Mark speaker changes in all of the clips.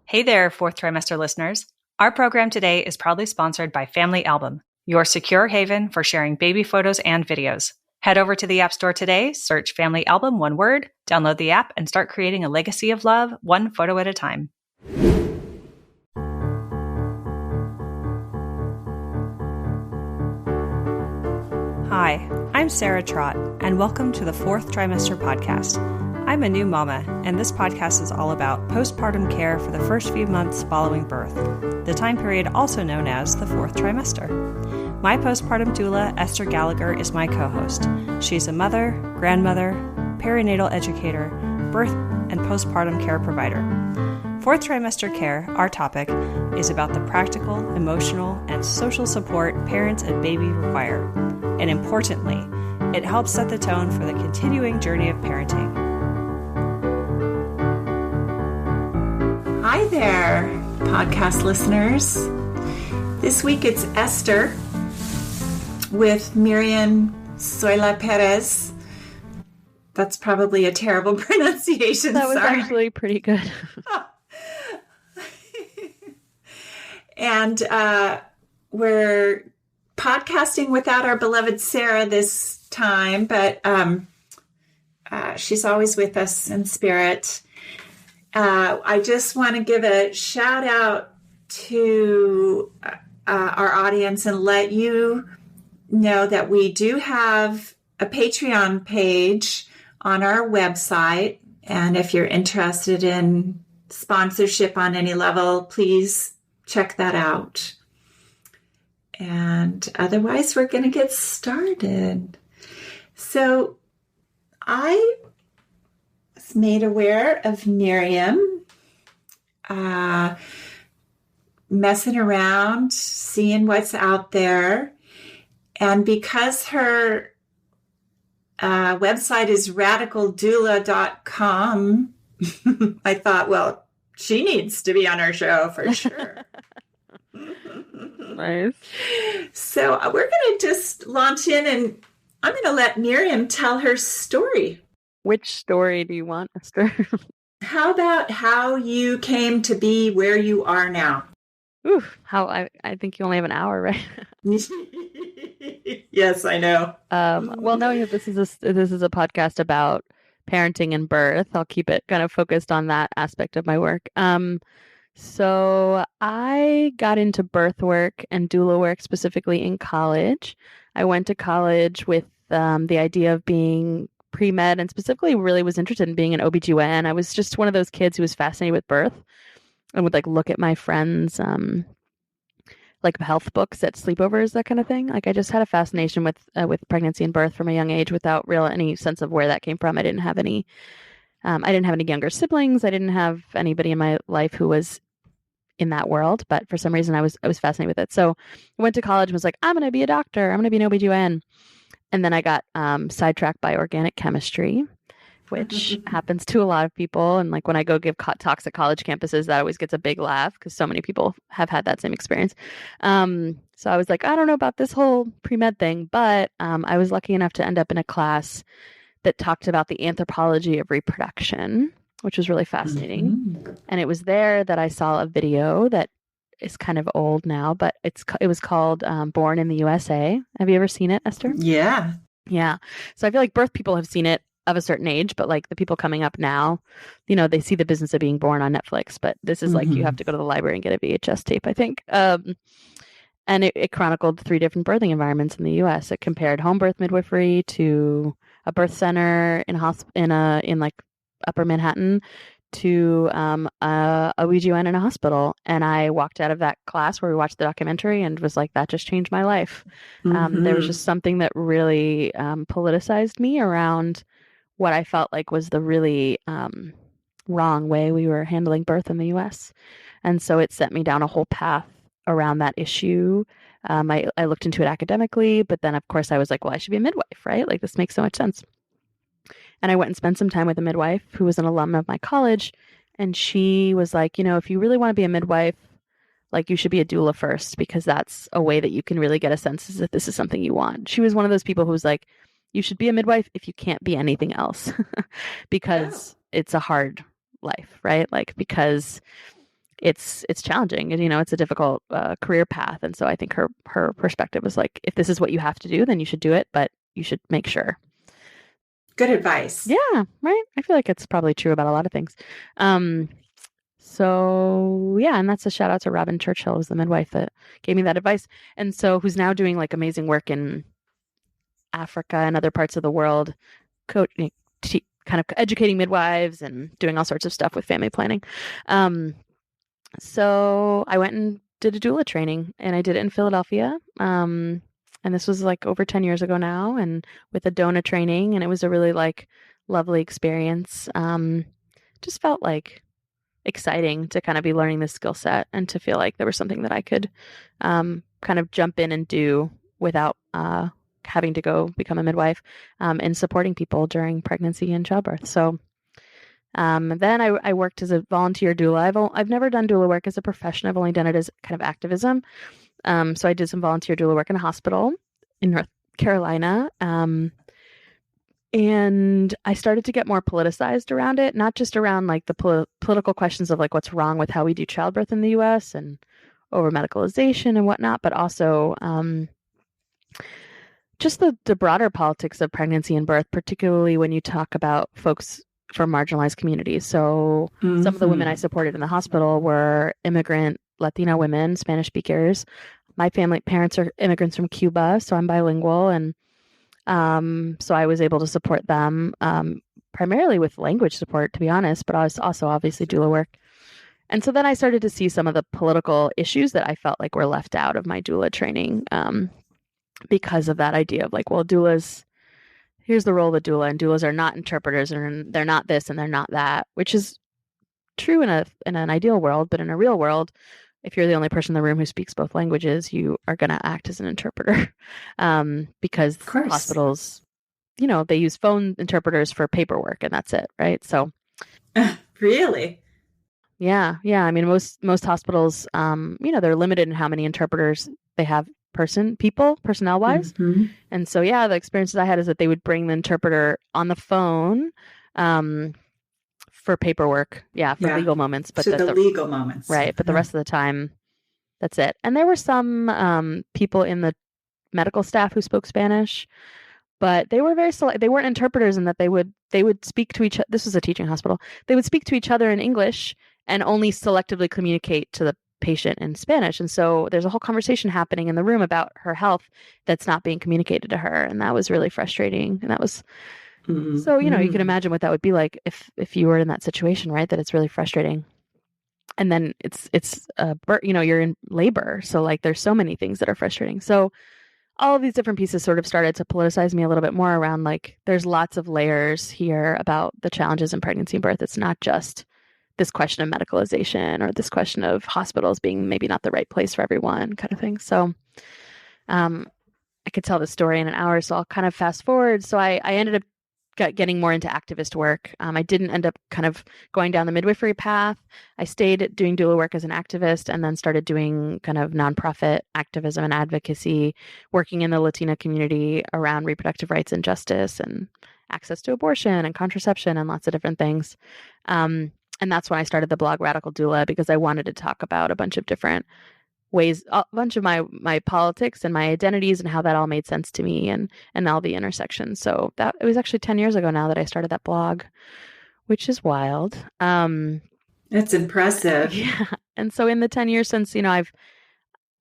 Speaker 1: Hey there, Fourth Trimester listeners. Our program today is proudly sponsored by Family Album, your secure haven for sharing baby photos and videos. Head over to the App Store today, search Family Album, one word, download the app, and start creating a legacy of love, one photo at a time. Hi, I'm Sarah Trott, and welcome to the Fourth Trimester Podcast. I'm a new mama, and this podcast is all about postpartum care for the first few months following birth, the time period also known as the fourth trimester. My postpartum doula, Esther Gallagher, is my co-host. She's a mother, grandmother, perinatal educator, birth and postpartum care provider. Fourth trimester care, our topic, is about the practical, emotional, and social support parents and baby require. And importantly, it helps set the tone for the continuing journey of parenting.
Speaker 2: Hi there, podcast listeners. This week it's Esther with Miriam Zoila Pérez. That's probably a terrible pronunciation.
Speaker 3: That was actually pretty good.
Speaker 2: And we're podcasting without our beloved Sarah this time, but she's always with us in spirit. I just want to give a shout out to our audience and let you know that we do have a Patreon page on our website. And if you're interested in sponsorship on any level, please check that out. And otherwise, we're going to get started. So I was made aware of Miriam messing around, seeing what's out there. And because her website is radicaldoula.com, I thought, well, she needs to be on our show for sure.
Speaker 3: Nice.
Speaker 2: So we're going to just launch in, and I'm going to let Miriam tell her story.
Speaker 3: Which story do you want, Esther?
Speaker 2: How about how you came to be where you are now?
Speaker 3: Ooh, I think you only have an hour, right?
Speaker 2: Yes, I know.
Speaker 3: Well, no, this is a podcast about parenting and birth. I'll keep it kind of focused on that aspect of my work. So I got into birth work and doula work specifically in college. I went to college with the idea of being pre-med and specifically really was interested in being an OBGYN. I was just one of those kids who was fascinated with birth and would look at my friends' health books at sleepovers, that kind of thing. I just had a fascination with pregnancy and birth from a young age without any sense of where that came from. I didn't have any younger siblings. I didn't have anybody in my life who was in that world, but for some reason I was fascinated with it. So I went to college and was like, I'm going to be a doctor. I'm going to be an OBGYN. And then I got sidetracked by organic chemistry, which happens to a lot of people. And when I go give talks at college campuses, that always gets a big laugh because so many people have had that same experience. So I was like, I don't know about this whole pre-med thing, but I was lucky enough to end up in a class that talked about the anthropology of reproduction, which was really fascinating. Mm-hmm. And it was there that I saw a video that is kind of old now, but it was called Born in the USA. Have you ever seen it, Esther?
Speaker 2: Yeah.
Speaker 3: Yeah. So I feel like birth people have seen it of a certain age, but the people coming up now, they see The Business of Being Born on Netflix, but this is you have to go to the library and get a VHS tape, I think. And it chronicled 3 different birthing environments in the U.S. It compared home birth midwifery to a birth center in Upper Manhattan to a OBGYN in a hospital. And I walked out of that class where we watched the documentary and was like, that just changed my life. There was just something that really politicized me around what I felt like was the really wrong way we were handling birth in the U.S. And so it sent me down a whole path around that issue. I looked into it academically, but then of course I was like, well, I should be a midwife, right? This makes so much sense. And I went and spent some time with a midwife who was an alum of my college. And she was like, if you really want to be a midwife, you should be a doula first, because that's a way that you can really get a sense if this is something you want. She was one of those people who was like, you should be a midwife if you can't be anything else, because it's a hard life, right? Because it's challenging, and it's a difficult career path. And so I think her perspective was like, if this is what you have to do, then you should do it, but you should make sure.
Speaker 2: Good advice.
Speaker 3: Yeah, right. I feel like it's probably true about a lot of things. So yeah, and that's a shout out to Robin Churchill, who's the midwife that gave me that advice, and so who's now doing like amazing work in Africa and other parts of the world, kind of educating midwives and doing all sorts of stuff with family planning. So I went and did a doula training, and I did it in Philadelphia. And this was like over 10 years ago now, and with a DONA training, and it was a really like lovely experience. Just felt like exciting to kind of be learning this skill set and to feel like there was something that I could kind of jump in and do without having to go become a midwife, and supporting people during pregnancy and childbirth. So then I worked as a volunteer doula. I've never done doula work as a profession. I've only done it as kind of activism. So I did some volunteer doula work in a hospital in North Carolina. And I started to get more politicized around it, not just around like the political questions of like what's wrong with how we do childbirth in the U.S. and over medicalization and whatnot, but also just the broader politics of pregnancy and birth, particularly when you talk about folks from marginalized communities. So some of the women I supported in the hospital were immigrant Latino women, Spanish speakers. My parents are immigrants from Cuba, so I'm bilingual. And so I was able to support them primarily with language support, to be honest, but I was also obviously doula work. And so then I started to see some of the political issues that I felt like were left out of my doula training because of that idea of like, well, doulas, here's the role of the doula, and doulas are not interpreters, and they're not this and they're not that, which is true in an ideal world, but in a real world, if you're the only person in the room who speaks both languages, you are going to act as an interpreter, because hospitals, they use phone interpreters for paperwork, and that's it, right? So,
Speaker 2: really,
Speaker 3: yeah. I mean, most hospitals, they're limited in how many interpreters they have personnel wise, and so yeah, the experiences I had is that they would bring the interpreter on the phone, for paperwork, for legal moments, but
Speaker 2: the legal moments,
Speaker 3: right? But the rest of the time, that's it. And there were some people in the medical staff who spoke Spanish, but they were very they weren't interpreters in that they would speak to each other. This was a teaching hospital. They would speak to each other in English and only selectively communicate to the patient in Spanish. And so there's a whole conversation happening in the room about her health that's not being communicated to her, and that was really frustrating. And that was. So, you can imagine what that would be like if you were in that situation, right? That it's really frustrating. And then you're in labor. So like, there's so many things that are frustrating. So all of these different pieces sort of started to politicize me a little bit more around like, there's lots of layers here about the challenges in pregnancy and birth. It's not just this question of medicalization or this question of hospitals being maybe not the right place for everyone kind of thing. So, I could tell the story in an hour, so I'll kind of fast forward. So I ended up getting more into activist work. I didn't end up kind of going down the midwifery path. I stayed doing doula work as an activist, and then started doing kind of nonprofit activism and advocacy, working in the Latina community around reproductive rights and justice and access to abortion and contraception and lots of different things. And that's when I started the blog Radical Doula, because I wanted to talk about a bunch of different ways, a bunch of my politics and my identities and how that all made sense to me, and all the intersections. So that it was actually 10 years ago now that I started that blog, which is wild.
Speaker 2: That's impressive.
Speaker 3: Yeah. And so in the 10 years since,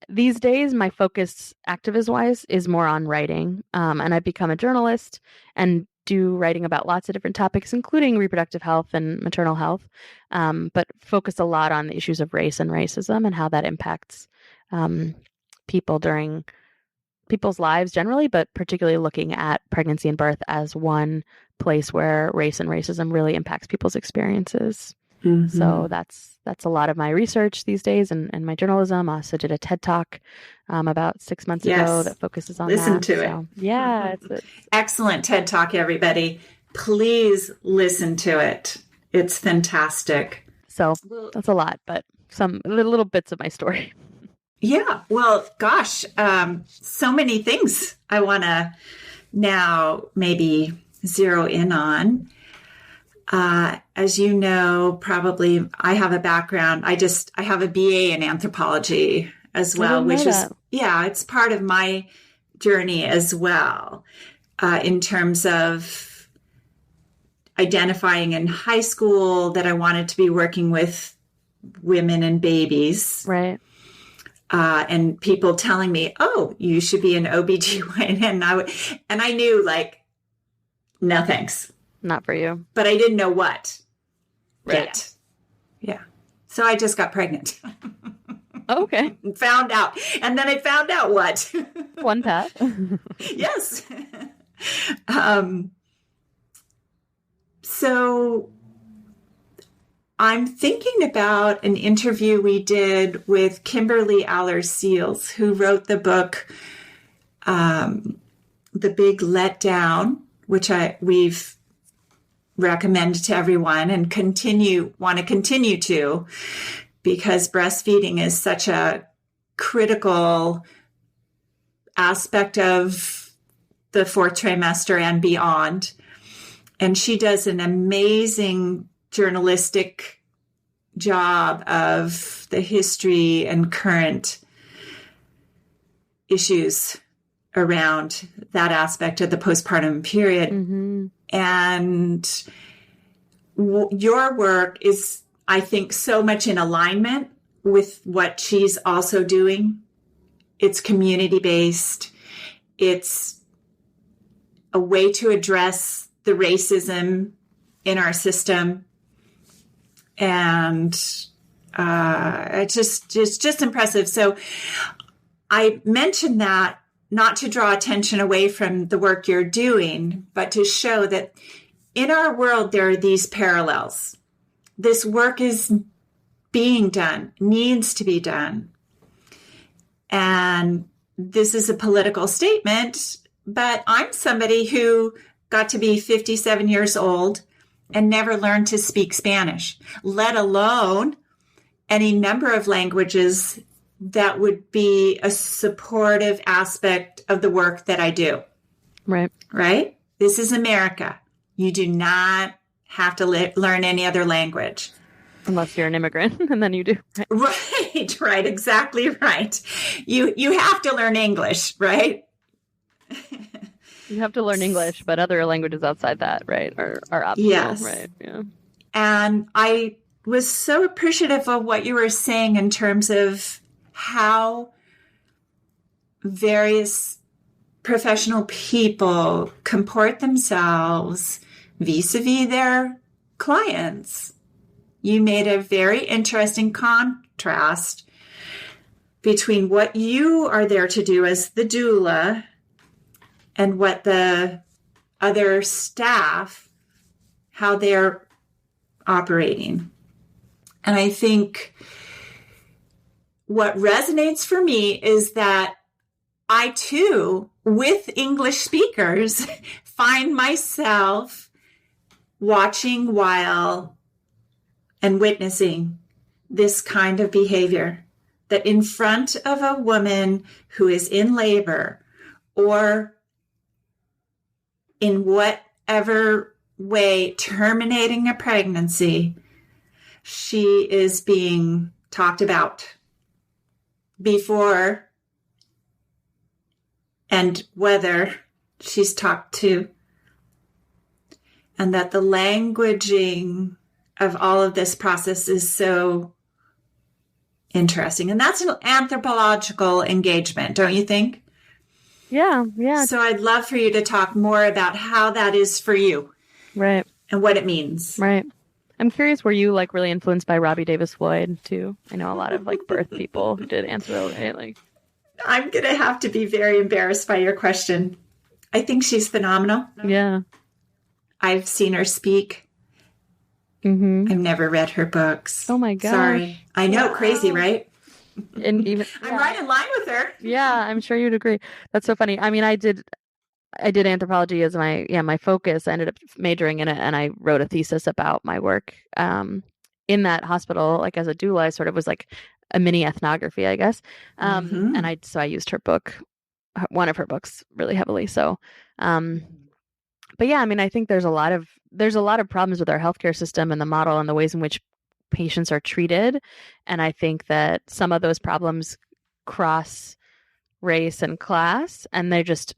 Speaker 3: these days my focus activist wise is more on writing. And I've become a journalist and do writing about lots of different topics, including reproductive health and maternal health, but focus a lot on the issues of race and racism and how that impacts people during people's lives generally, but particularly looking at pregnancy and birth as one place where race and racism really impacts people's experiences. So that's a lot of my research these days and my journalism. I also did a TED Talk about 6 months ago that focuses on
Speaker 2: Listen
Speaker 3: that.
Speaker 2: to it.
Speaker 3: Yeah. It's
Speaker 2: excellent TED Talk, everybody. Please listen to it. It's fantastic.
Speaker 3: So that's a lot, but some little bits of my story.
Speaker 2: Yeah. Well, gosh, so many things I want to now maybe zero in on. As you know, probably I have a background. I have a BA in anthropology as well, which is, it's part of my journey as well, in terms of identifying in high school that I wanted to be working with women and babies.
Speaker 3: Right.
Speaker 2: And people telling me, oh, you should be an OBGYN. And I knew, like, no, thanks.
Speaker 3: Not for you.
Speaker 2: But I didn't know what
Speaker 3: yet.
Speaker 2: Yeah. So I just got pregnant.
Speaker 3: Okay.
Speaker 2: Found out. And then I found out what.
Speaker 3: One path.
Speaker 2: Yes. So I'm thinking about an interview we did with Kimberly Aller-Seals, who wrote the book, The Big Letdown, which we've recommended to everyone and want to continue to, because breastfeeding is such a critical aspect of the fourth trimester and beyond. And she does an amazing journalistic job of the history and current issues around that aspect of the postpartum period. Mm-hmm. And your work is, I think, so much in alignment with what she's also doing. It's community-based. It's a way to address the racism in our system. And it's just impressive. So I mentioned that not to draw attention away from the work you're doing, but to show that in our world, there are these parallels. This work is being done, needs to be done. And this is a political statement, but I'm somebody who got to be 57 years old and never learned to speak Spanish, let alone any number of languages that would be a supportive aspect of the work that I do.
Speaker 3: Right.
Speaker 2: Right? This is America. You do not have to learn any other language.
Speaker 3: Unless you're an immigrant, and then you do.
Speaker 2: Right, exactly right. You have to learn English, right?
Speaker 3: You have to learn English, but other languages outside that, right, are optional,
Speaker 2: yes.
Speaker 3: Right? Yeah.
Speaker 2: And I was so appreciative of what you were saying in terms of how various professional people comport themselves vis-a-vis their clients. You made a very interesting contrast between what you are there to do as the doula and what the other staff, how they're operating. And I think what resonates for me is that I too, with English speakers, find myself watching while and witnessing this kind of behavior, that in front of a woman who is in labor or in whatever way terminating a pregnancy, she is being talked about before and whether she's talked to, and that the languaging of all of this process is so interesting. And that's an anthropological engagement, don't you think?
Speaker 3: Yeah.
Speaker 2: So I'd love for you to talk more about how that is for you.
Speaker 3: Right.
Speaker 2: And what it means.
Speaker 3: Right. I'm curious, were you like really influenced by Robbie Davis Floyd too? I know a lot of like birth people who did anthro, right? Like,
Speaker 2: I'm going to have to be very embarrassed by your question. I think she's phenomenal.
Speaker 3: Yeah.
Speaker 2: I've seen her speak.
Speaker 3: Mm-hmm.
Speaker 2: I've never read her books.
Speaker 3: Oh my God.
Speaker 2: Sorry. I know, crazy, right?
Speaker 3: And even
Speaker 2: I'm right in line with her.
Speaker 3: Yeah, I'm sure you'd agree. That's so funny. I mean, I did anthropology as my focus. I ended up majoring in it, and I wrote a thesis about my work in that hospital, like as a doula. I sort of was like a mini ethnography, I guess. And I used her book, one of her books, really heavily. So, but yeah, I mean, I think there's a lot of there's a lot of problems with our healthcare system and the model and the ways in which patients are treated. And I think that some of those problems cross race and class, and they're just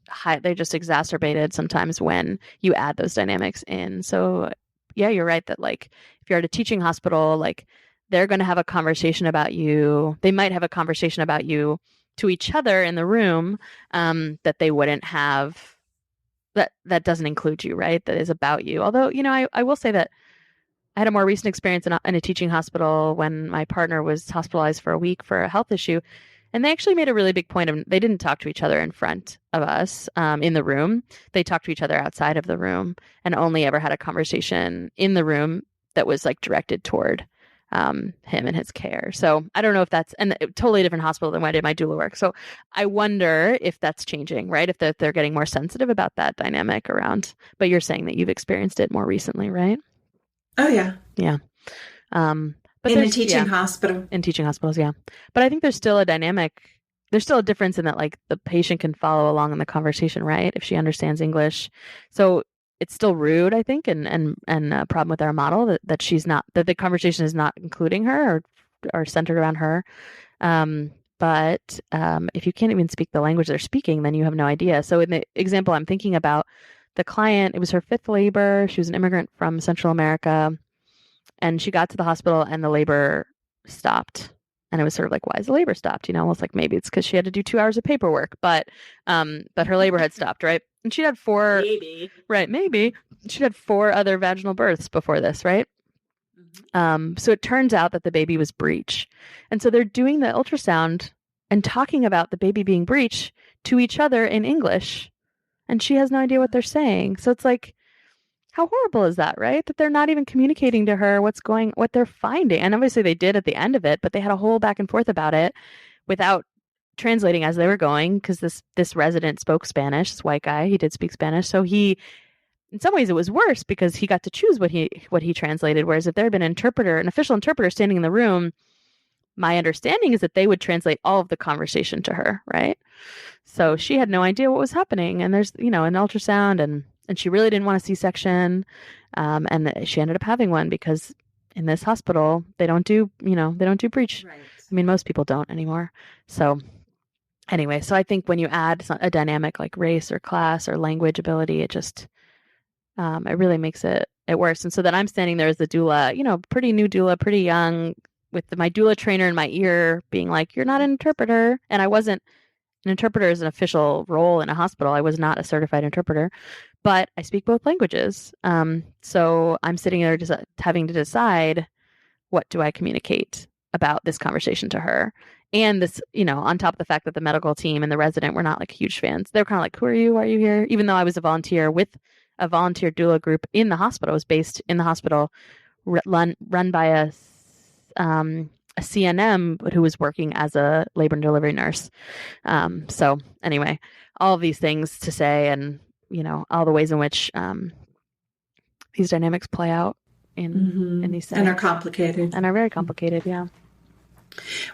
Speaker 3: exacerbated sometimes when you add those dynamics in. So yeah, you're right that like if you're at a teaching hospital, like they're going to have a conversation about you. They might have a conversation about you to each other in the room that they wouldn't have. That doesn't include you, right? That is about you. Although, I will say that I had a more recent experience in a teaching hospital when my partner was hospitalized for a week for a health issue. And they actually made a really big point of, they didn't talk to each other in front of us in the room. They talked to each other outside of the room and only ever had a conversation in the room that was like directed toward him and his care. So I don't know if that's a totally different hospital than when I did my doula work. So I wonder if that's changing, right? If they're getting more sensitive about that dynamic around, but you're saying that you've experienced it more recently, right?
Speaker 2: Oh yeah.
Speaker 3: Yeah. But
Speaker 2: in a teaching hospital.
Speaker 3: In teaching hospitals, yeah. But I think there's still a dynamic. There's still a difference in that, like the patient can follow along in the conversation, right? If she understands English. So it's still rude, I think, and a problem with our model that she's not, that the conversation is not including her or centered around her. But if you can't even speak the language they're speaking, then you have no idea. So in the example I'm thinking about, the client, it was her 5th labor. She was an immigrant from Central America. And she got to the hospital and the labor stopped. And it was sort of like, why is the labor stopped? Almost like maybe it's because she had to do 2 hours of paperwork, but her labor had stopped, right? And she'd had 4, maybe she'd had 4 other vaginal births before this, right? Mm-hmm. So it turns out that the baby was breech. And so they're doing the ultrasound and talking about the baby being breech to each other in English. And she has no idea what they're saying. So it's like, how horrible is that, right? That they're not even communicating to her what they're finding. And obviously they did at the end of it, but they had a whole back and forth about it without translating as they were going, because this resident spoke Spanish, this white guy, he did speak Spanish. So in some ways it was worse because he got to choose what he translated. Whereas if there had been an official interpreter standing in the room, my understanding is that they would translate all of the conversation to her, right? So she had no idea what was happening. And there's, an ultrasound and she really didn't want a C-section. And she ended up having one because in this hospital, they don't do breech. Right. I mean, most people don't anymore. So anyway, so I think when you add a dynamic like race or class or language ability, it just, it really makes it worse. And so then I'm standing there as the doula, pretty new doula, pretty young, with my doula trainer in my ear being like, you're not an interpreter. And I wasn't. An interpreter is an official role in a hospital. I was not a certified interpreter, but I speak both languages. So I'm sitting there just having to decide, what do I communicate about this conversation to her? And this, on top of the fact that the medical team and the resident were not like huge fans. They're kind of like, who are you? Why are you here? Even though I was a volunteer with a volunteer doula group in the hospital. It was based in the hospital, run by a CNM who was working as a labor and delivery nurse. So anyway, all of these things to say, and all the ways in which these dynamics play out in these settings.
Speaker 2: And are complicated.
Speaker 3: And are very complicated, yeah.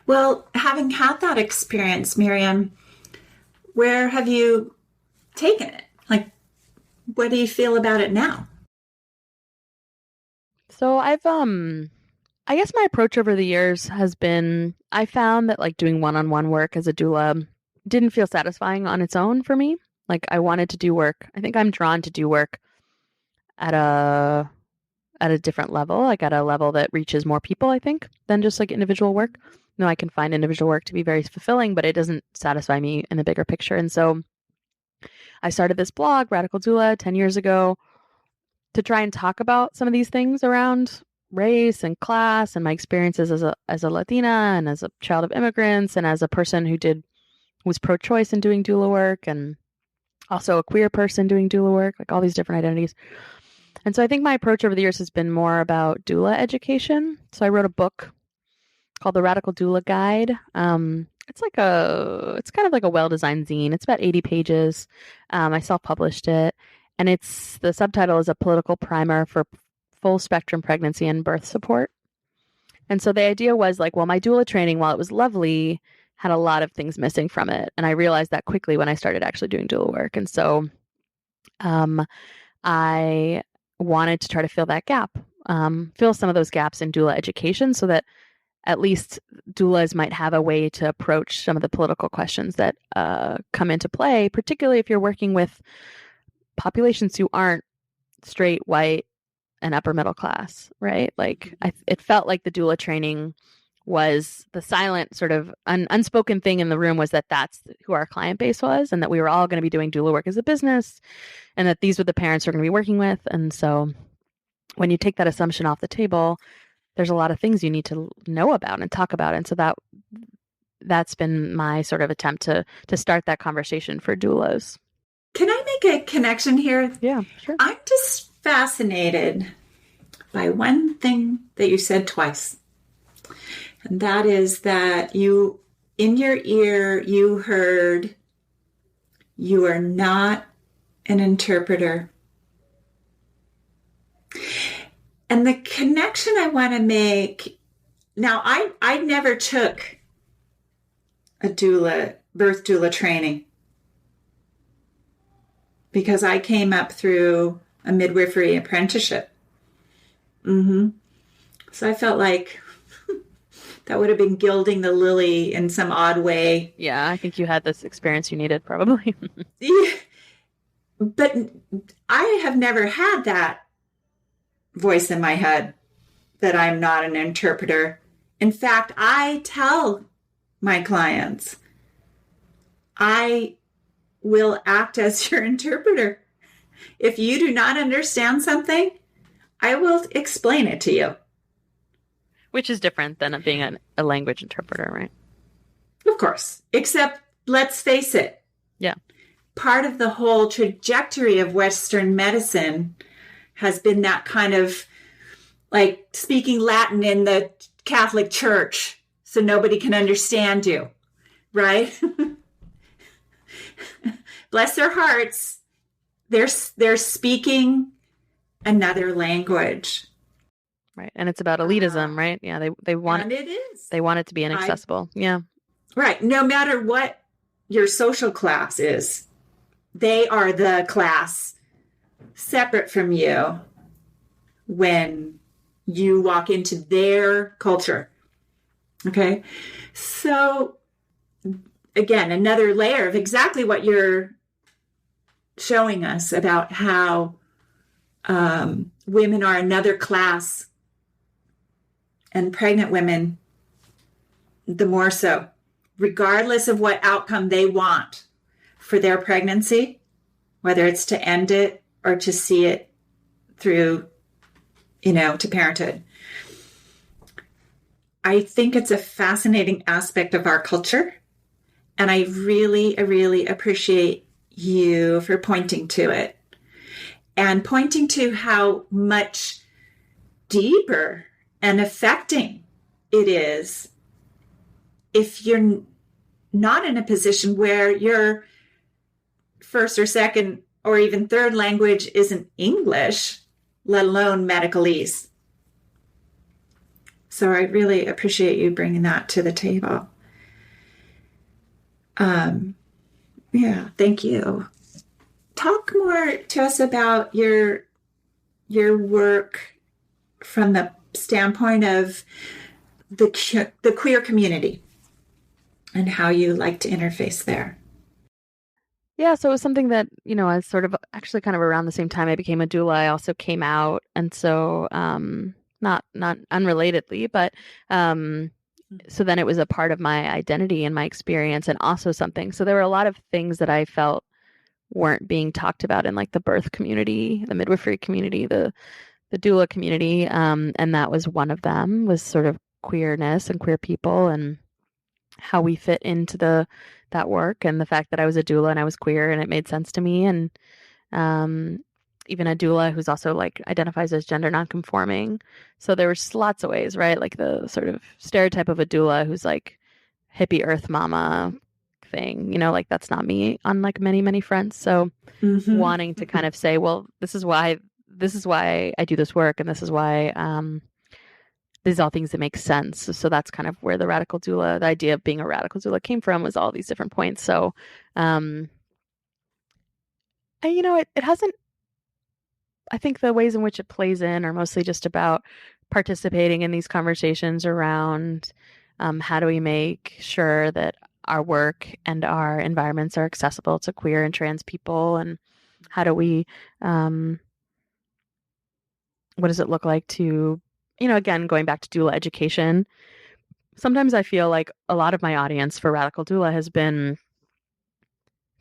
Speaker 2: Well, having had that experience, Miriam, where have you taken it? Like, what do you feel about it now?
Speaker 3: So I guess my approach over the years has been, I found that like doing one-on-one work as a doula didn't feel satisfying on its own for me. Like I wanted to do work. I think I'm drawn to do work at a different level, like at a level that reaches more people, I think, than just like individual work. No, I can find individual work to be very fulfilling, but it doesn't satisfy me in the bigger picture. And so I started this blog, Radical Doula, 10 years ago to try and talk about some of these things around race and class and my experiences as a Latina and as a child of immigrants and as a person who was pro-choice in doing doula work and also a queer person doing doula work, like all these different identities. And so I think my approach over the years has been more about doula education. So I wrote a book called The Radical Doula Guide. It's kind of like a well-designed zine. It's about 80 pages. I self-published it. And the subtitle is A Political Primer for Full Spectrum Pregnancy and Birth Support. And so the idea was like, well, my doula training, while it was lovely, had a lot of things missing from it. And I realized that quickly when I started actually doing doula work. And so I wanted to try to fill that gap, fill some of those gaps in doula education so that at least doulas might have a way to approach some of the political questions that come into play, particularly if you're working with populations who aren't straight, white, and upper middle class, right? Like it felt like the doula training was the silent sort of unspoken thing in the room, was that that's who our client base was, and that we were all going to be doing doula work as a business, and that these were the parents we're going to be working with. And so when you take that assumption off the table, there's a lot of things you need to know about and talk about. And so that's been my sort of attempt to start that conversation for doulas.
Speaker 2: Can I make a connection here?
Speaker 3: Yeah, sure.
Speaker 2: I'm just fascinated by one thing that you said twice. And that is that you, in your ear, you heard, you are not an interpreter. And the connection I want to make, now I never took a birth doula training, because I came up through a midwifery apprenticeship. So I felt like that would have been gilding the lily in some odd way.
Speaker 3: Yeah, I think you had this experience you needed, probably.
Speaker 2: Yeah. But I have never had that voice in my head that I'm not an interpreter. In fact, I tell my clients, I will act as your interpreter. If you do not understand something, I will explain it to you.
Speaker 3: Which is different than it being a language interpreter, right?
Speaker 2: Of course. Except, let's face it.
Speaker 3: Yeah.
Speaker 2: Part of the whole trajectory of Western medicine has been that kind of like speaking Latin in the Catholic Church so nobody can understand you, right? Bless their hearts. They're speaking another language.
Speaker 3: Right. And it's about elitism, right? Yeah. They want
Speaker 2: and it is.
Speaker 3: They want it to be inaccessible. Yeah.
Speaker 2: Right. No matter what your social class is, they are the class separate from you when you walk into their culture. Okay. So again, another layer of exactly what you're showing us about how women are another class, and pregnant women, the more so, regardless of what outcome they want for their pregnancy, whether it's to end it or to see it through, to parenthood. I think it's a fascinating aspect of our culture. And I really, really appreciate you for pointing to it and pointing to how much deeper and affecting it is if you're not in a position where your first or second or even third language isn't English, let alone medicalese. So I really appreciate you bringing that to the table. Yeah, thank you. Talk more to us about your work from the standpoint of the queer community and how you like to interface there.
Speaker 3: Yeah, so it was something that, I sort of actually kind of around the same time I became a doula, I also came out. And so not unrelatedly, but so then it was a part of my identity and my experience, and also something. So there were a lot of things that I felt weren't being talked about in like the birth community, the midwifery community, the doula community. And that was one of them, was sort of queerness and queer people and how we fit into that work, and the fact that I was a doula and I was queer and it made sense to me. And even a doula who's also like identifies as gender nonconforming. So there was lots of ways, right? Like the sort of stereotype of a doula who's like hippie earth mama thing, like that's not me on like many, many fronts. So wanting to kind of say, well, this is why I do this work. And this is why, these are all things that make sense. So that's kind of where the radical doula, the idea of being a radical doula came from, was all these different points. So, and, it hasn't, I think the ways in which it plays in are mostly just about participating in these conversations around how do we make sure that our work and our environments are accessible to queer and trans people, and how do we, what does it look like to, again, going back to doula education, sometimes I feel like a lot of my audience for Radical Doula has been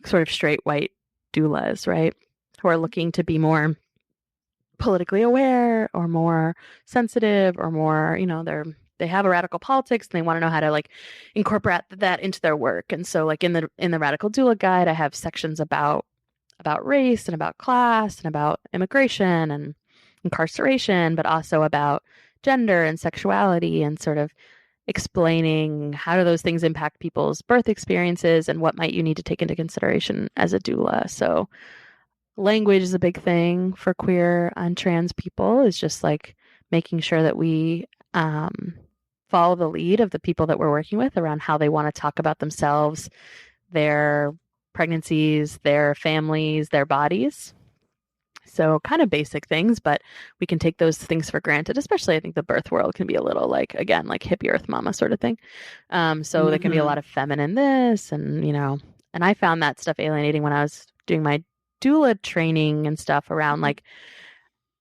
Speaker 3: sort of straight white doulas, right? Who are looking to be more politically aware or more sensitive or more, they have a radical politics and they want to know how to like incorporate that into their work. And so like in the Radical Doula Guide, I have sections about race and about class and about immigration and incarceration, but also about gender and sexuality, and sort of explaining how do those things impact people's birth experiences and what might you need to take into consideration as a doula. So language is a big thing for queer and trans people, is just like making sure that we follow the lead of the people that we're working with around how they want to talk about themselves, their pregnancies, their families, their bodies. So kind of basic things, but we can take those things for granted, especially I think the birth world can be a little like, again, like hippie earth mama sort of thing. So there can be a lot of feminine this and, and I found that stuff alienating when I was doing my doula training and stuff around like,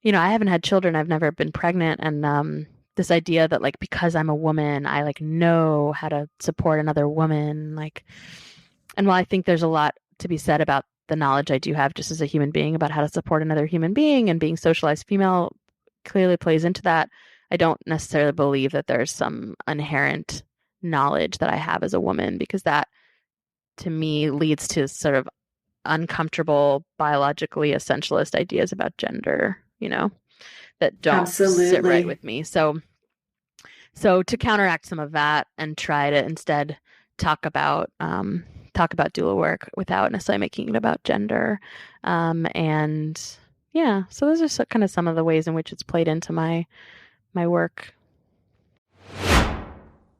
Speaker 3: I haven't had children. I've never been pregnant. And this idea that like, because I'm a woman, I like know how to support another woman. Like, and while I think there's a lot to be said about the knowledge I do have just as a human being about how to support another human being, and being socialized female clearly plays into that, I don't necessarily believe that there's some inherent knowledge that I have as a woman, because that to me leads to sort of uncomfortable, biologically essentialist ideas about gender, that don't sit right with me. So to counteract some of that and try to instead talk about doula work without necessarily making it about gender. And yeah, so those are kind of some of the ways in which it's played into my work.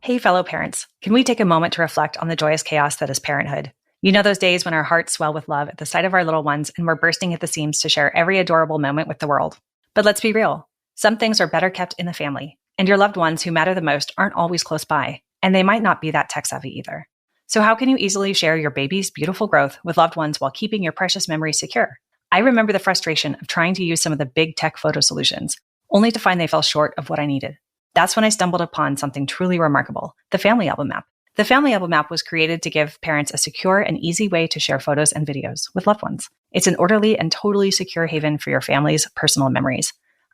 Speaker 1: Hey, fellow parents, can we take a moment to reflect on the joyous chaos that is parenthood? Those days when our hearts swell with love at the sight of our little ones and we're bursting at the seams to share every adorable moment with the world. But let's be real. Some things are better kept in the family, and your loved ones who matter the most aren't always close by, and they might not be that tech savvy either. So how can you easily share your baby's beautiful growth with loved ones while keeping your precious memories secure? I remember the frustration of trying to use some of the big tech photo solutions, only to find they fell short of what I needed. That's when I stumbled upon something truly remarkable, the Family Album app. The Family Album app was created to give parents a secure and easy way to share photos and videos with loved ones. It's an orderly and totally secure haven for your family's personal memories.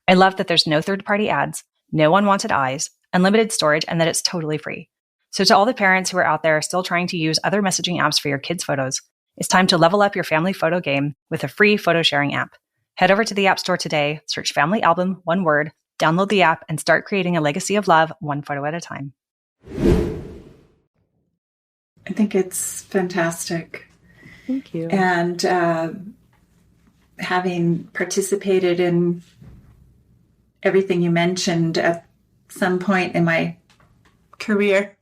Speaker 1: I love that there's no third-party ads, no unwanted eyes, unlimited storage, and that it's totally free. So to all the parents who are out there still trying to use other messaging apps for your kids' photos, it's time to level up your family photo game with a free photo sharing app. Head over to the App Store today, search Family Album, one word, download the app, and start creating a legacy of love one photo at a time.
Speaker 2: I think it's fantastic.
Speaker 3: Thank you.
Speaker 2: And having participated in everything you mentioned at some point in my career,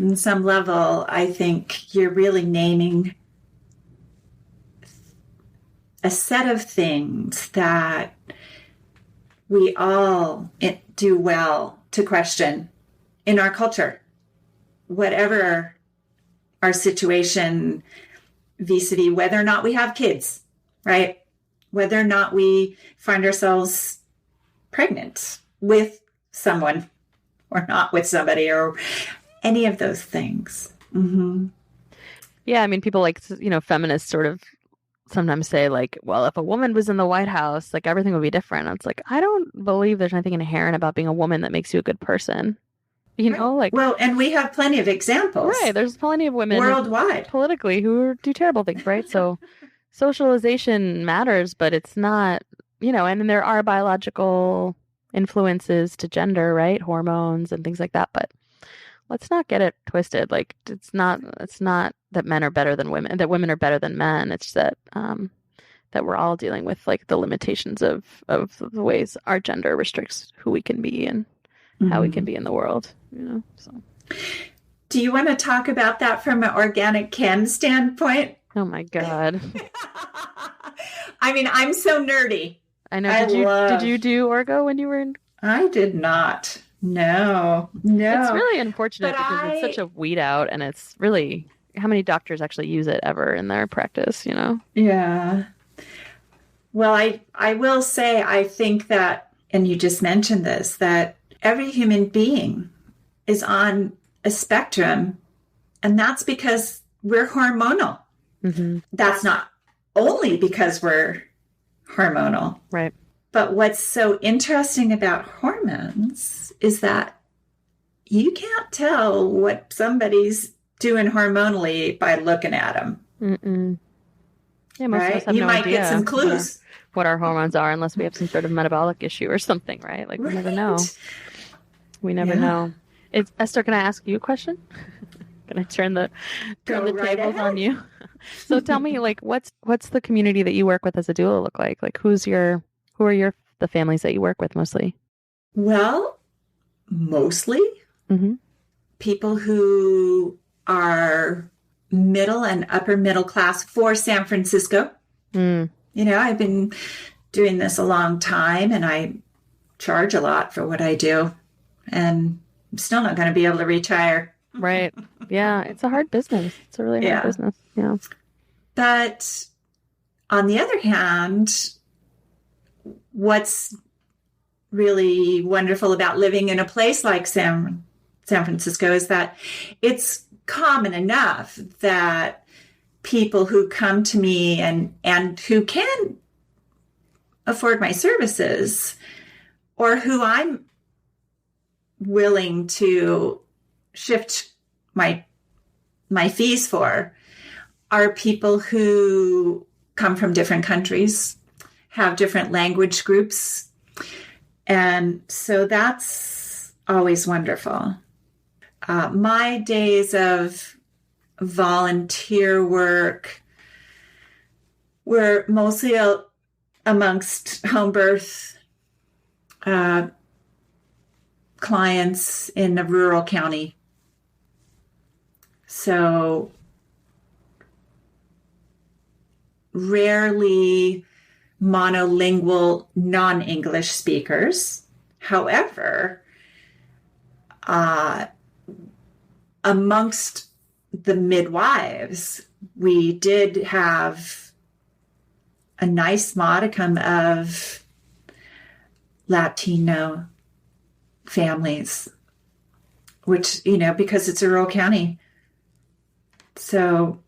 Speaker 2: on some level, I think you're really naming a set of things that we all do well to question in our culture, whatever our situation vis-a-vis whether or not we have kids, right? Whether or not we find ourselves pregnant with someone or not with somebody, or any of those things. Mm-hmm.
Speaker 3: Yeah, I mean, people like, feminists sort of sometimes say like, well, if a woman was in the White House, like everything would be different. And it's like, I don't believe there's anything inherent about being a woman that makes you a good person. Like,
Speaker 2: well, and we have plenty of examples.
Speaker 3: Right. There's plenty of women
Speaker 2: worldwide
Speaker 3: politically who do terrible things, right? So socialization matters, but it's not, and there are biological influences to gender, right? Hormones and things like that. But let's not get it twisted. Like it's not that men are better than women, that women are better than men. It's that that we're all dealing with like the limitations of the ways our gender restricts who we can be and how we can be in the world, so.
Speaker 2: Do you want to talk about that from an organic chem standpoint?
Speaker 3: Oh my God.
Speaker 2: I mean, I'm so nerdy.
Speaker 3: I know. Did you do orgo when you were in?
Speaker 2: I did not. No.
Speaker 3: It's really unfortunate because it's such a weed out, and it's really, how many doctors actually use it ever in their practice, you know?
Speaker 2: Yeah. Well, I will say, I think that, and you just mentioned this, that every human being is on a spectrum, and that's because we're hormonal. Mm-hmm. That's not only because we're hormonal.
Speaker 3: Right.
Speaker 2: But what's so interesting about hormones is that you can't tell what somebody's doing hormonally by looking at them.
Speaker 3: Mm-mm. Yeah, most of us have
Speaker 2: you
Speaker 3: no
Speaker 2: might
Speaker 3: idea
Speaker 2: get some clues.
Speaker 3: What our hormones are, unless we have some sort of metabolic issue or something, right? Like, we never know. We never know. Esther, can I ask you a question? Can I turn the tables on you? So tell me, like, what's the community that you work with as a doula look like? Like, who are the families that you work with mostly?
Speaker 2: Well, mostly people who are middle and upper middle class for San Francisco. You know, I've been doing this a long time, and I charge a lot for what I do, and I'm still not going to be able to retire.
Speaker 3: Right. Yeah. It's a hard business. It's a really hard business. Yeah.
Speaker 2: But on the other hand, what's really wonderful about living in a place like San Francisco is that it's common enough that people who come to me and who can afford my services, or who I'm willing to shift my fees for, are people who come from different countries, have different language groups. And so that's always wonderful. My days of volunteer work were mostly amongst home birth clients in a rural county. So rarely monolingual non-English speakers. However, amongst the midwives, we did have a nice modicum of Latino families, which, you know, because it's a rural county. So,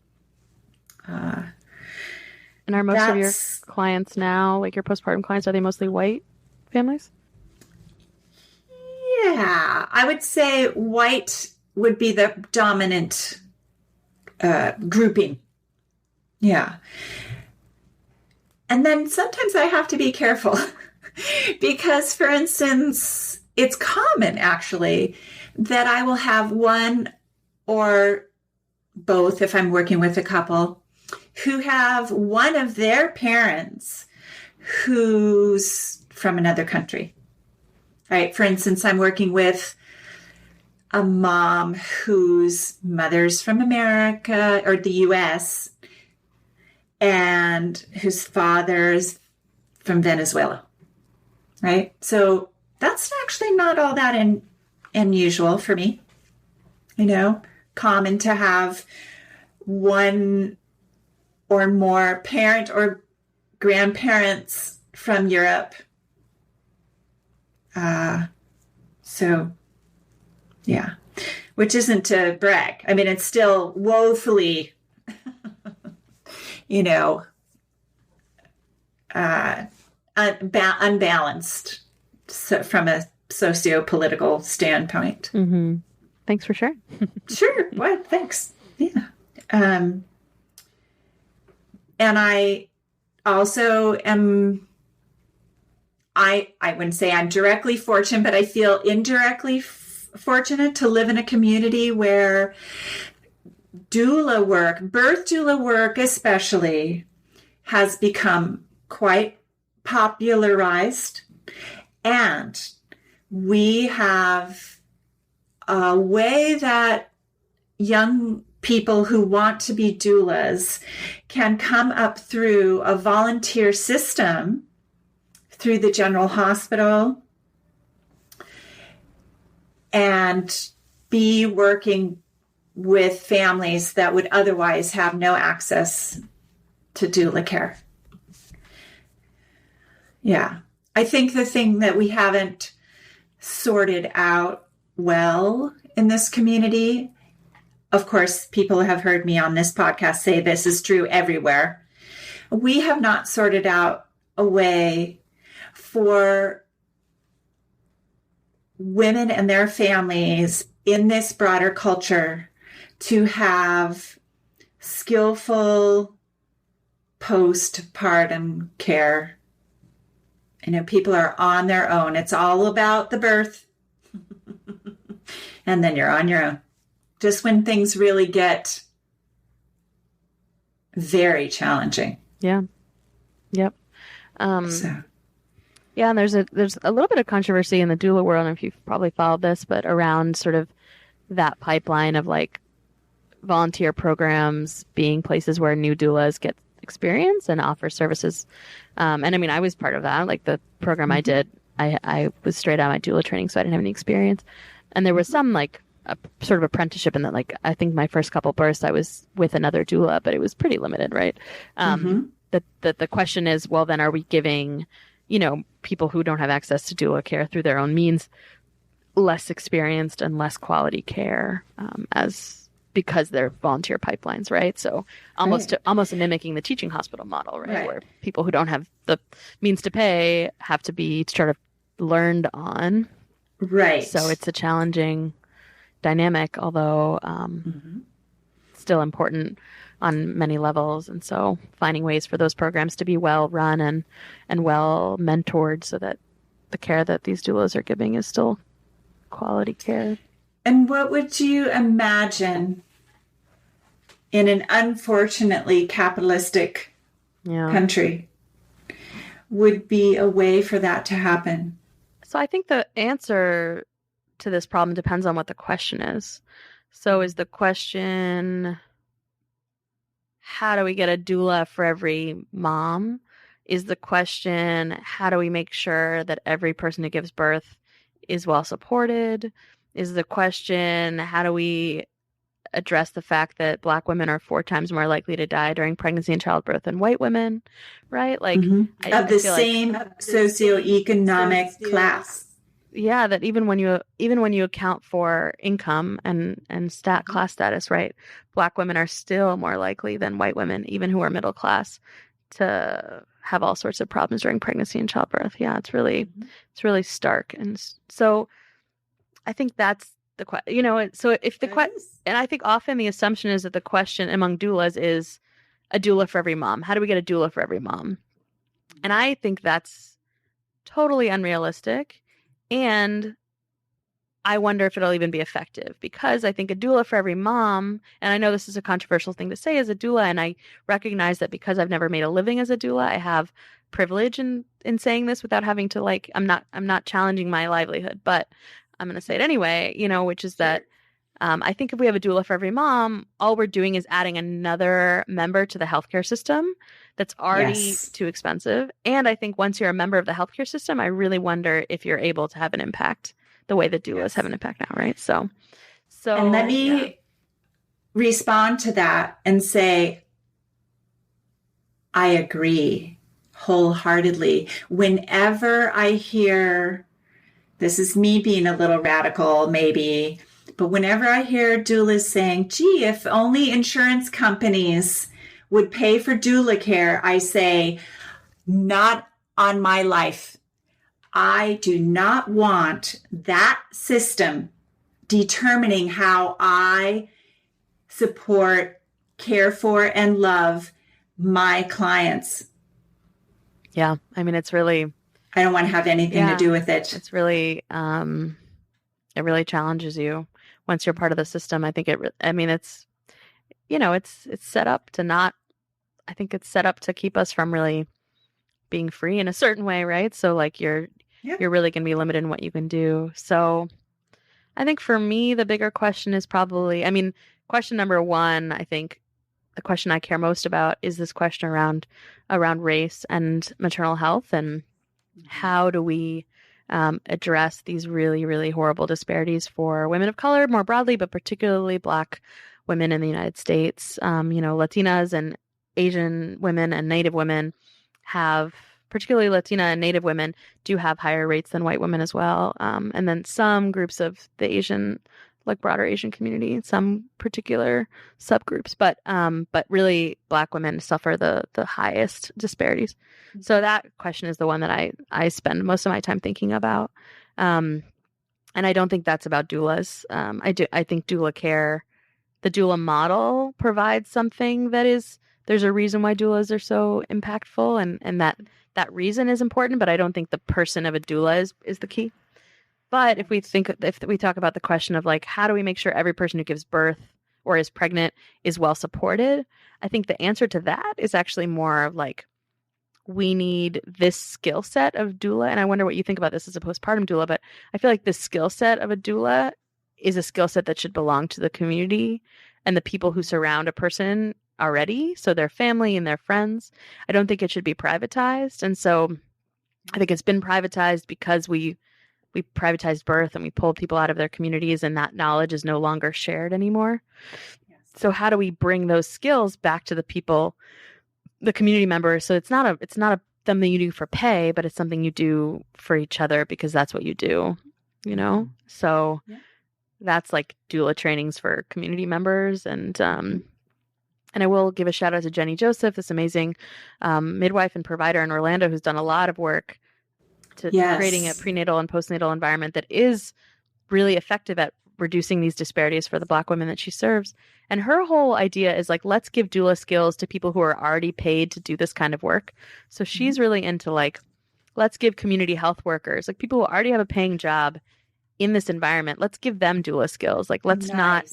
Speaker 3: and are most of your clients now, like your postpartum clients, are they mostly white families?
Speaker 2: Yeah, I would say white would be the dominant grouping. Yeah. And then sometimes I have to be careful because, for instance, it's common actually that I will have one or both, if I'm working with a couple, who have one of their parents who's from another country, right? For instance, I'm working with a mom whose mother's from America or the U.S. and whose father's from Venezuela, right? So that's actually not all that unusual for me, you know, common to have one or more parent or grandparents from Europe. So, yeah, which isn't to brag. I mean, it's still woefully, you know, unbalanced from a socio-political standpoint.
Speaker 3: Mm-hmm. Thanks for sharing.
Speaker 2: Sure. What? Thanks. Yeah. And I also am, I wouldn't say I'm directly fortunate, but I feel indirectly fortunate to live in a community where doula work, birth doula work especially, has become quite popularized. And we have a way that young people who want to be doulas can come up through a volunteer system through the general hospital and be working with families that would otherwise have no access to doula care. Yeah. I think the thing that we haven't sorted out well in this community, of course, people have heard me on this podcast say this is true everywhere. We have not sorted out a way for women and their families in this broader culture to have skillful postpartum care. People are on their own. It's all about the birth. And then you're on your own. Just when things really get very challenging.
Speaker 3: Yeah. Yep. Yeah, and there's a little bit of controversy in the doula world, and if you've probably followed this, but around sort of that pipeline of like volunteer programs being places where new doulas get experience and offer services. And I mean, I was part of that. Like the program I did, I was straight out of my doula training, so I didn't have any experience. And there was some like a sort of apprenticeship in that. Like I think my first couple births, I was with another doula, but it was pretty limited, right? The question is, well, then are we giving, people who don't have access to doula care through their own means less experienced and less quality care because they're volunteer pipelines, right? So almost mimicking the teaching hospital model, right? Where people who don't have the means to pay have to be sort of learned on.
Speaker 2: Right.
Speaker 3: So it's a challenging dynamic, although still important on many levels. And so finding ways for those programs to be well run and well mentored so that the care that these doulas are giving is still quality care.
Speaker 2: And what would you imagine in an unfortunately capitalistic country would be a way for that to happen?
Speaker 3: So I think the answer to this problem depends on what the question is. So is the question, how do we get a doula for every mom? Is the question, how do we make sure that every person who gives birth is well supported? Is the question, how do we address the fact that Black women are 4 times more likely to die during pregnancy and childbirth than white women, right? Like
Speaker 2: of the same socioeconomic class.
Speaker 3: Yeah, that even when you account for income and class status, right? Black women are still more likely than white women, even who are middle class, to have all sorts of problems during pregnancy and childbirth. Yeah, it's really stark. And so I think that's the question, so if the question, and I think often the assumption is that the question among doulas is a doula for every mom. How do we get a doula for every mom? And I think that's totally unrealistic. And I wonder if it'll even be effective, because I think a doula for every mom, and I know this is a controversial thing to say as a doula, and I recognize that because I've never made a living as a doula, I have privilege in saying this without having to I'm not challenging my livelihood, but I'm going to say it anyway, which is that I think if we have a doula for every mom, all we're doing is adding another member to the healthcare system that's already too expensive. And I think once you're a member of the healthcare system, I really wonder if you're able to have an impact the way that doulas have an impact now, right? So
Speaker 2: and let me respond to that and say, I agree wholeheartedly. Whenever I hear, this is me being a little radical maybe, but whenever I hear doulas saying, gee, if only insurance companies would pay for doula care, I say, not on my life. I do not want that system determining how I support, care for, and love my clients.
Speaker 3: Yeah. I mean, it's really,
Speaker 2: I don't want to have anything to do with it.
Speaker 3: It's really, it really challenges you once you're part of the system. I think it's set up to not, I think it's set up to keep us from really being free in a certain way, right? So like you're really going to be limited in what you can do. So I think for me, the bigger question is probably, question number one, I think the question I care most about is this question around race and maternal health. And How do we address these really, really horrible disparities for women of color more broadly, but particularly Black women in the United States? Latinas and Asian women and Native women have, particularly Latina and Native women, do have higher rates than white women as well. And then some groups of the Asian, like broader Asian community, some particular subgroups, but really Black women suffer the highest disparities. So that question is the one that I spend most of my time thinking about. And I don't think that's about doulas. I think doula care, the doula model provides something that is, there's a reason why doulas are so impactful, and that reason is important, but I don't think the person of a doula is the key. But if we talk about the question of like, how do we make sure every person who gives birth or is pregnant is well supported? I think the answer to that is actually more of like, we need this skill set of doula. And I wonder what you think about this as a postpartum doula, but I feel like the skill set of a doula is a skill set that should belong to the community and the people who surround a person already. So their family and their friends. I don't think it should be privatized. And so I think it's been privatized because we privatized birth and we pulled people out of their communities, and that knowledge is no longer shared anymore. Yes. So how do we bring those skills back to the people, the community members? So it's not a something you do for pay, but it's something you do for each other because that's what you do, you know? So that's like doula trainings for community members. And I will give a shout out to Jenny Joseph, this amazing midwife and provider in Orlando who's done a lot of work to creating a prenatal and postnatal environment that is really effective at reducing these disparities for the Black women that she serves. And her whole idea is like, let's give doula skills to people who are already paid to do this kind of work. So she's really into like, let's give community health workers, like people who already have a paying job in this environment, let's give them doula skills. Like, let's not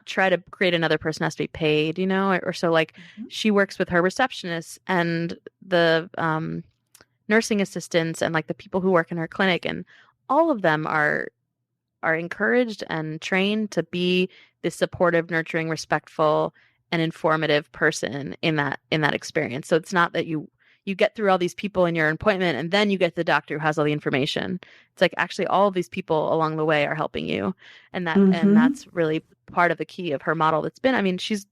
Speaker 3: try to create another person has to be paid, you know, or so like she works with her receptionists and the nursing assistants and like the people who work in her clinic, and all of them are encouraged and trained to be this supportive, nurturing, respectful, and informative person in that experience. So it's not that you get through all these people in your appointment and then you get the doctor who has all the information. It's like actually all of these people along the way are helping you, and that's really part of the key of her model. That's been, I mean, she's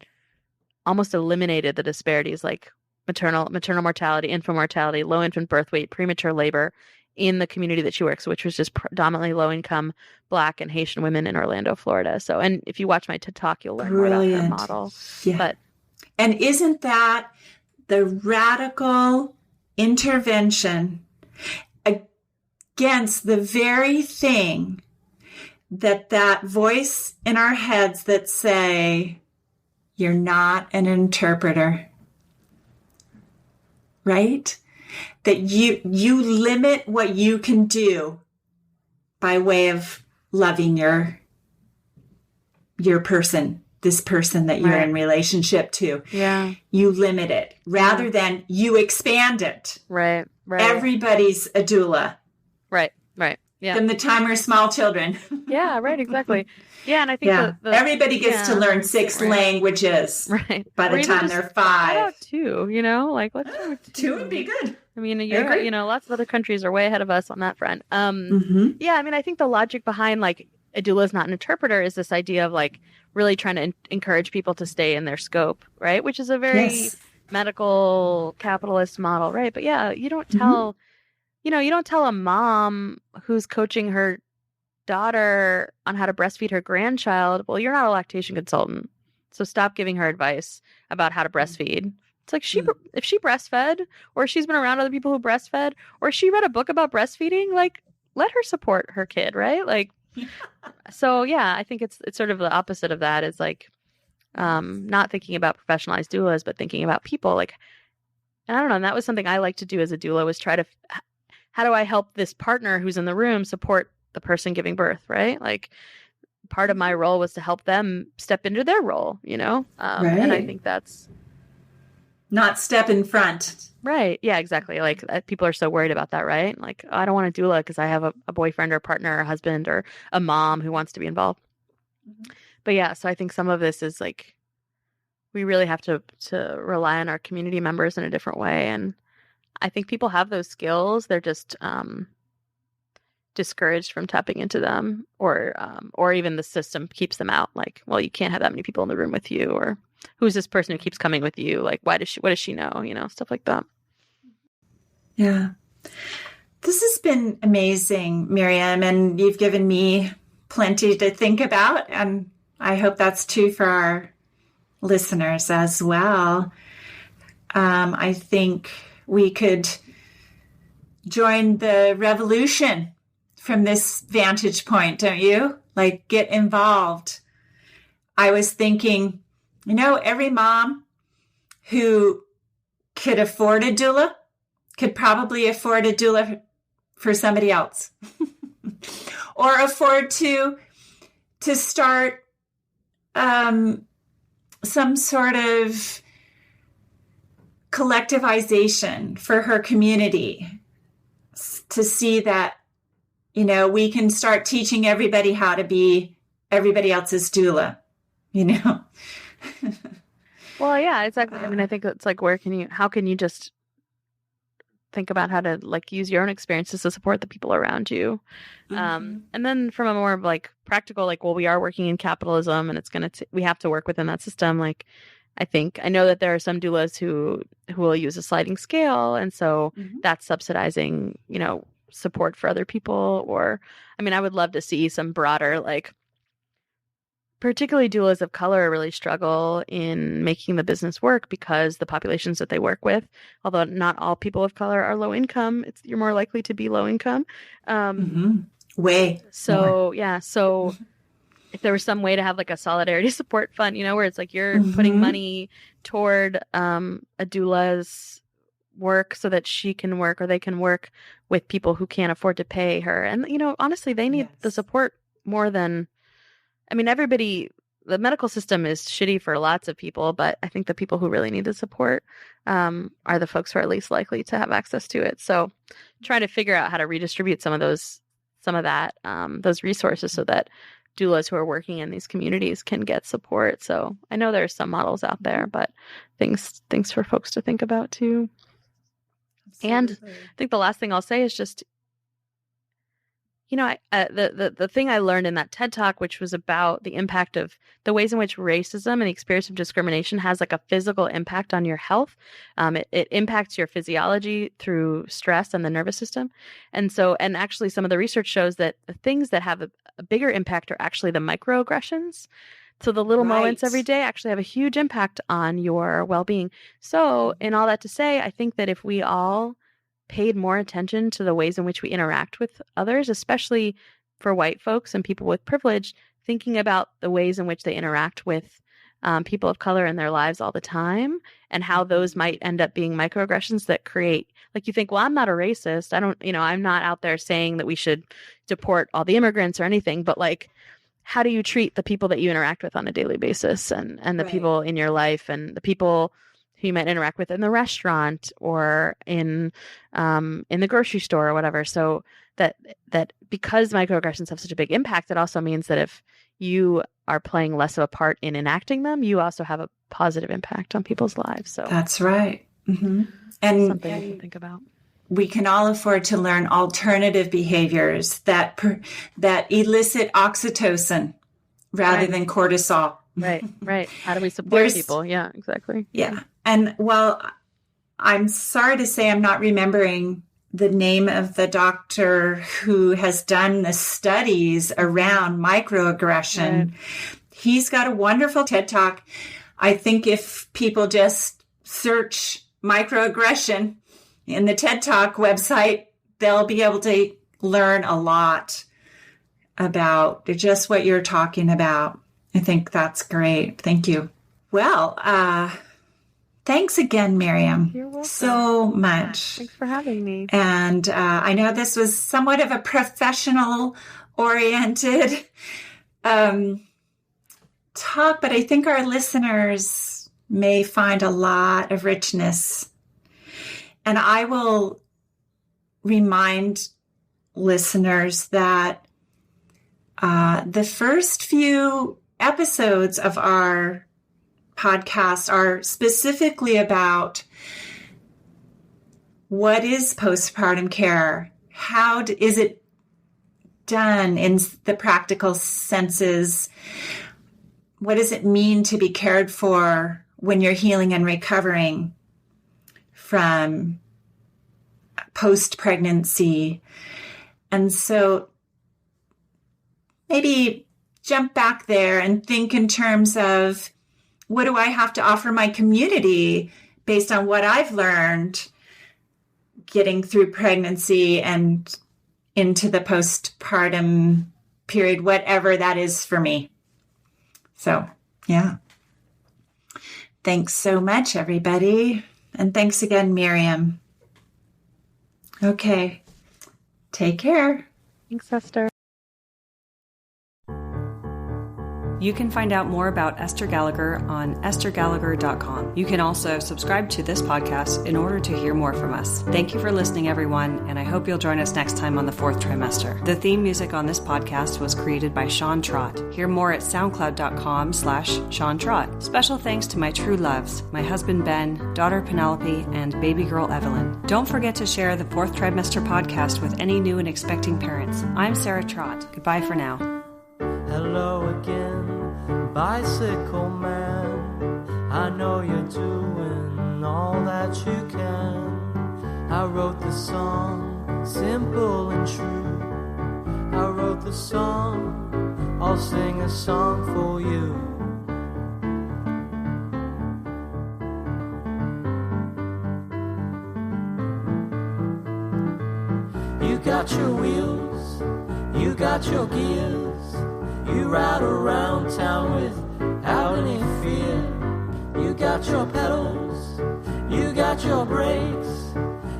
Speaker 3: almost eliminated the disparities like maternal mortality, infant mortality, low infant birth weight, premature labor in the community that she works, which was just predominantly low-income Black and Haitian women in Orlando, Florida. So, and if you watch my TED Talk, you'll learn more about her model. Yeah.
Speaker 2: And isn't that the radical intervention against the very thing that voice in our heads that say, you're not an interpreter, right? That you limit what you can do by way of loving your person, this person that you're in relationship to. Yeah. You limit it rather than you expand it.
Speaker 3: Right.
Speaker 2: Everybody's a doula.
Speaker 3: Right. Yeah.
Speaker 2: From the time we're small children.
Speaker 3: Yeah, right, exactly. Yeah, and I think
Speaker 2: everybody gets to learn 6 languages by the time they're 5.
Speaker 3: How about 2, you know? Like, let's do
Speaker 2: 2 would be good.
Speaker 3: I mean, lots of other countries are way ahead of us on that front. Yeah, I mean, I think the logic behind like a doula is not an interpreter is this idea of like really trying to encourage people to stay in their scope, right? Which is a very medical capitalist model, right? But yeah, you don't tell, you don't tell a mom who's coaching her daughter on how to breastfeed her grandchild, well, you're not a lactation consultant, so stop giving her advice about how to breastfeed. It's like if she breastfed, or she's been around other people who breastfed, or she read a book about breastfeeding, like let her support her kid, right? Like, so yeah, I think it's sort of the opposite of that. Is like not thinking about professionalized doulas, but thinking about people. Like, and I don't know. And that was something I like to do as a doula, was try to, how do I help this partner who's in the room support the person giving birth, right? Like, part of my role was to help them step into their role, you know? And I think that's
Speaker 2: not step in front.
Speaker 3: Right. Yeah, exactly. Like, people are so worried about that, right? Like, I don't want to doula because I have a boyfriend or a partner or a husband or a mom who wants to be involved. But yeah, so I think some of this is like, we really have to rely on our community members in a different way. And I think people have those skills. They're just discouraged from tapping into them, or even the system keeps them out. Like, well, you can't have that many people in the room with you, or who's this person who keeps coming with you? Like, what does she know? Stuff like that.
Speaker 2: Yeah. This has been amazing, Miriam, and you've given me plenty to think about, and I hope that's true for our listeners as well. I think we could join the revolution from this vantage point, don't you? Like, get involved. I was thinking, every mom who could afford a doula could probably afford a doula for somebody else or afford to start some sort of collectivization for her community, to see that, we can start teaching everybody how to be everybody else's doula,
Speaker 3: Well, yeah, exactly. I mean, I think it's like, how can you just think about how to like use your own experiences to support the people around you. And then from a more like practical, like, well, we are working in capitalism and it's we have to work within that system. Like, I know that there are some doulas who will use a sliding scale. And so that's subsidizing, support for other people. Or, I mean, I would love to see some broader, like, particularly doulas of color really struggle in making the business work because the populations that they work with, although not all people of color are low income, you're more likely to be low income.
Speaker 2: Way.
Speaker 3: So,
Speaker 2: more.
Speaker 3: Yeah. So if there was some way to have like a solidarity support fund, where it's like you're putting money toward a doula's work so that she can work or they can work with people who can't afford to pay her. And, honestly, they need the support more than... I mean, the medical system is shitty for lots of people, but I think the people who really need the support are the folks who are least likely to have access to it. So trying to figure out how to redistribute some of those resources so that doulas who are working in these communities can get support. So I know there's some models out there, but things for folks to think about too. Absolutely. And I think the last thing I'll say is just, the thing I learned in that TED Talk, which was about the impact of the ways in which racism and the experience of discrimination has like a physical impact on your health. It impacts your physiology through stress and the nervous system. And actually some of the research shows that the things that have a bigger impact are actually the microaggressions. So the little moments every day actually have a huge impact on your well-being. So in all that to say, I think that if we all paid more attention to the ways in which we interact with others, especially for white folks and people with privilege, thinking about the ways in which they interact with people of color in their lives all the time and how those might end up being microaggressions that create, like, you think, well, I'm not a racist. I'm not out there saying that we should deport all the immigrants or anything, but like, how do you treat the people that you interact with on a daily basis and the people in your life and the people who you might interact with in the restaurant or in the grocery store or whatever. So that because microaggressions have such a big impact, it also means that if you are playing less of a part in enacting them, you also have a positive impact on people's lives. So
Speaker 2: that's right. And
Speaker 3: something you can think about.
Speaker 2: We can all afford to learn alternative behaviors that elicit oxytocin rather than cortisol.
Speaker 3: Right. How do we support people? Yeah, exactly.
Speaker 2: Yeah. And well, I'm sorry to say I'm not remembering the name of the doctor who has done the studies around microaggression. Right. He's got a wonderful TED Talk. I think if people just search microaggression in the TED Talk website, they'll be able to learn a lot about just what you're talking about. I think that's great. Thank you. Well, thanks again, Miriam.
Speaker 3: You're welcome.
Speaker 2: So much.
Speaker 3: Thanks for having me.
Speaker 2: And I know this was somewhat of a professional-oriented talk, but I think our listeners may find a lot of richness. And I will remind listeners that the first few episodes of our podcast are specifically about what is postpartum care? How is it done in the practical senses? What does it mean to be cared for when you're healing and recovering from post-pregnancy? And so maybe jump back there and think in terms of, what do I have to offer my community based on what I've learned getting through pregnancy and into the postpartum period, whatever that is for me. So, yeah. Thanks so much, everybody. And thanks again, Miriam. Okay. Take care.
Speaker 3: Thanks, Esther.
Speaker 1: You can find out more about Esther Gallagher on esthergallagher.com. You can also subscribe to this podcast in order to hear more from us. Thank you for listening, everyone, and I hope you'll join us next time on the Fourth Trimester. The theme music on this podcast was created by Sean Trott. Hear more at soundcloud.com/Sean Trott. Special thanks to my true loves, my husband Ben, daughter Penelope, and baby girl Evelyn. Don't forget to share the Fourth Trimester podcast with any new and expecting parents. I'm Sarah Trott. Goodbye for now.
Speaker 4: Hello again, bicycle man. I know you're doing all that you can. I wrote the song, simple and true. I wrote the song, I'll sing a song for you. You got your wheels, you got your gears. You ride around town without any fear. You got your pedals, you got your brakes.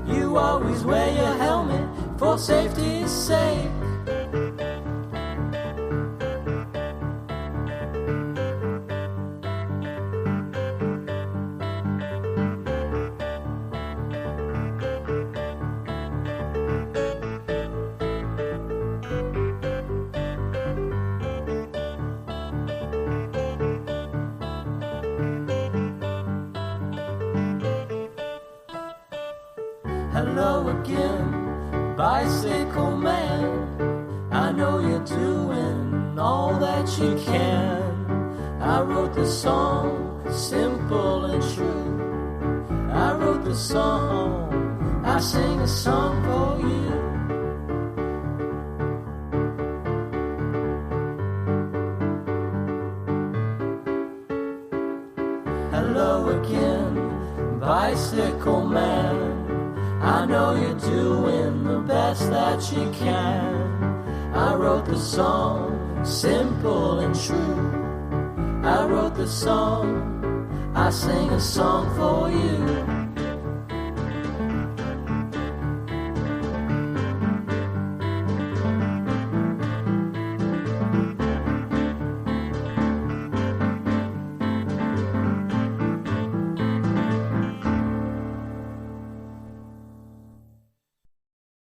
Speaker 4: You always wear your helmet for safety's sake. Hello again, bicycle man. I know you're doing all that you can. I wrote the song, simple and true. I wrote the song, I sing a song for you. Hello again, bicycle man. I know you're doing the best that you can. I wrote the song, simple and true. I wrote the song, I sing a song for you.